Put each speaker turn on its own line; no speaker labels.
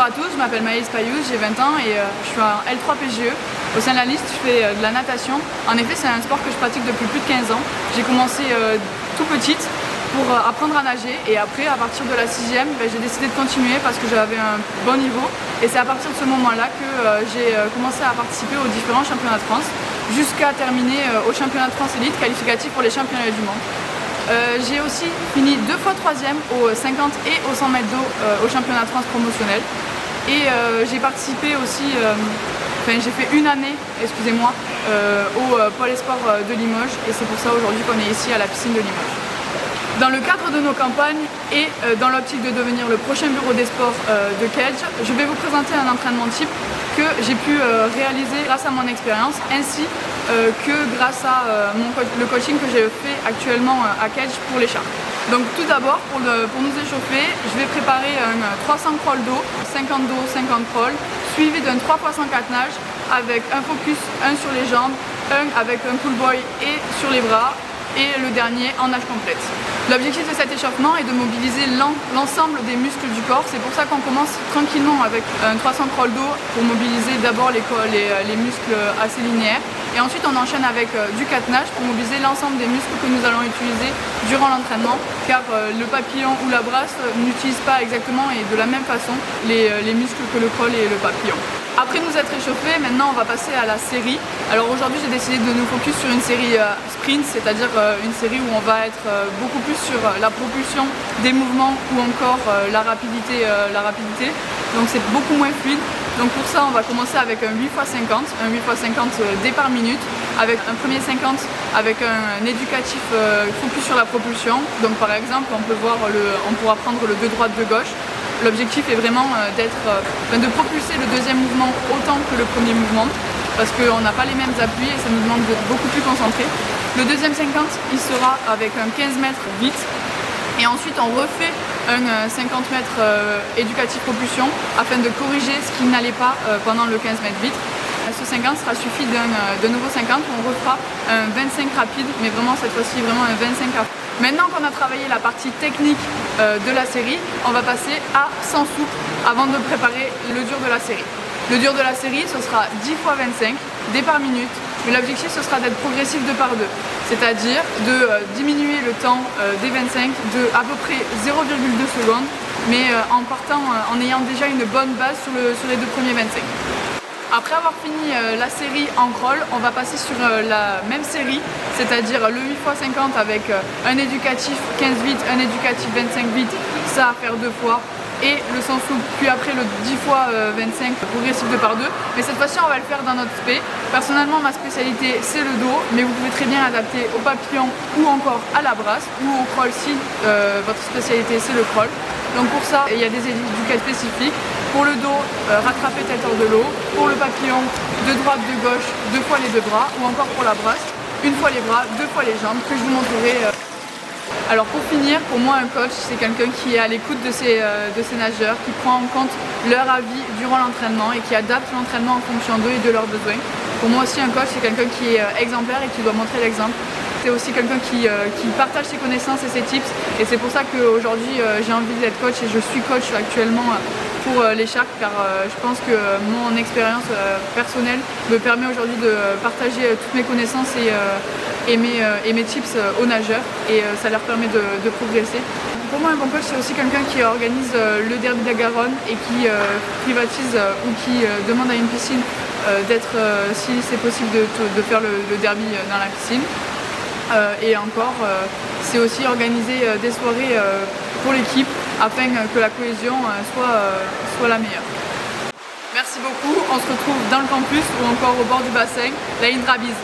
à tous, je m'appelle Maëlys Payouz, j'ai 20 ans et je suis en L3 PGE. Au sein de la liste, je fais de la natation. En effet, c'est un sport que je pratique depuis plus de 15 ans. J'ai commencé tout petite pour apprendre à nager et après, à partir de la 6e, j'ai décidé de continuer parce que j'avais un bon niveau. Et c'est à partir de ce moment-là que j'ai commencé à participer aux différents championnats de France jusqu'à terminer au championnat de France élite qualificatif pour les championnats du monde. J'ai aussi fini 2 fois 3e aux 50 et aux 100 mètres d'eau au championnat de France promotionnel. Et j'ai participé aussi, j'ai fait une année, excusez-moi, au Pôle Espoir de Limoges. Et c'est pour ça aujourd'hui qu'on est ici à la piscine de Limoges. Dans le cadre de nos campagnes et dans l'optique de devenir le prochain bureau des sports de Kedge, je vais vous présenter un entraînement type que j'ai pu réaliser grâce à mon expérience ainsi que grâce à le coaching que j'ai fait actuellement à Kedge pour les sharks. Donc tout d'abord, pour nous échauffer, je vais préparer un 300 crawl d'eau, 50 d'eau, 50 crawl, suivi d'un 3x104 nage avec un focus, un sur les jambes, un avec un pull boy et sur les bras, et le dernier en nage complète. L'objectif de cet échauffement est de mobiliser l'ensemble des muscles du corps. C'est pour ça qu'on commence tranquillement avec un 300 crawl d'eau pour mobiliser d'abord les muscles assez linéaires. Et ensuite on enchaîne avec du 4 nage pour mobiliser l'ensemble des muscles que nous allons utiliser durant l'entraînement. Car le papillon ou la brasse n'utilisent pas exactement et de la même façon les muscles que le crawl et le papillon. Après nous être échauffés, maintenant on va passer à la série. Alors aujourd'hui j'ai décidé de nous focus sur une série sprint, c'est-à-dire une série où on va être beaucoup plus sur la propulsion des mouvements ou encore la rapidité. Donc c'est beaucoup moins fluide. Donc pour ça on va commencer avec un 8x50, un 8x50 départ minute, avec un premier 50 avec un éducatif focus sur la propulsion. Donc par exemple on pourra prendre le 2 droite, 2 gauche. L'objectif est vraiment de propulser le deuxième mouvement autant que le premier mouvement parce qu'on n'a pas les mêmes appuis et ça nous demande d'être beaucoup plus concentré. Le deuxième 50, il sera avec un 15 mètres vite et ensuite on refait un 50 mètres éducatif propulsion afin de corriger ce qui n'allait pas pendant le 15 mètres vite. Ce 50 sera suffi d'un nouveau 50 où on refera un 25 rapide, mais vraiment cette fois-ci vraiment un 25 rapide. Maintenant qu'on a travaillé la partie technique de la série, on va passer à 100 souples avant de préparer le dur de la série. Le dur de la série, ce sera 10 x 25, départ minute, mais l'objectif ce sera d'être progressif 2 par 2, c'est-à-dire de diminuer le temps des 25 de à peu près 0,2 secondes, mais en ayant déjà une bonne base sur les 2 premiers 25. Après avoir fini la série en crawl, on va passer sur la même série, c'est-à-dire le 8x50 avec un éducatif 15 vite, un éducatif 25 vite, ça à faire 2 fois, et le 100 souple, puis après le 10 x 25 progressif 2 par 2. Mais cette fois-ci on va le faire dans notre spé. Personnellement ma spécialité c'est le dos, mais vous pouvez très bien l'adapter au papillon ou encore à la brasse ou au crawl si votre spécialité c'est le crawl. Donc pour ça il y a des éducatifs spécifiques. Pour le dos, rattraper tête hors de l'eau. Pour le papillon, de droite, de gauche, 2 fois les 2 bras. Ou encore pour la brasse, 1 fois les bras, 2 fois les jambes, que je vous montrerai. Alors pour finir, pour moi un coach, c'est quelqu'un qui est à l'écoute de ses nageurs, qui prend en compte leur avis durant l'entraînement et qui adapte l'entraînement en fonction d'eux et de leurs besoins. Pour moi aussi un coach, c'est quelqu'un qui est exemplaire et qui doit montrer l'exemple. C'est aussi quelqu'un qui partage ses connaissances et ses tips. Et c'est pour ça qu'aujourd'hui j'ai envie d'être coach et je suis coach actuellement pour les sharks car je pense que mon expérience personnelle me permet aujourd'hui de partager toutes mes connaissances et mes tips aux nageurs et ça leur permet de progresser. Pour moi un bon coach c'est aussi quelqu'un qui organise le derby de la Garonne et qui privatise ou qui demande à une piscine d'être, si c'est possible, de faire le derby dans la piscine. Et encore, c'est aussi organiser des soirées pour l'équipe afin que la cohésion soit la meilleure. Merci beaucoup, on se retrouve dans le campus ou encore au bord du bassin, la Indra Bise.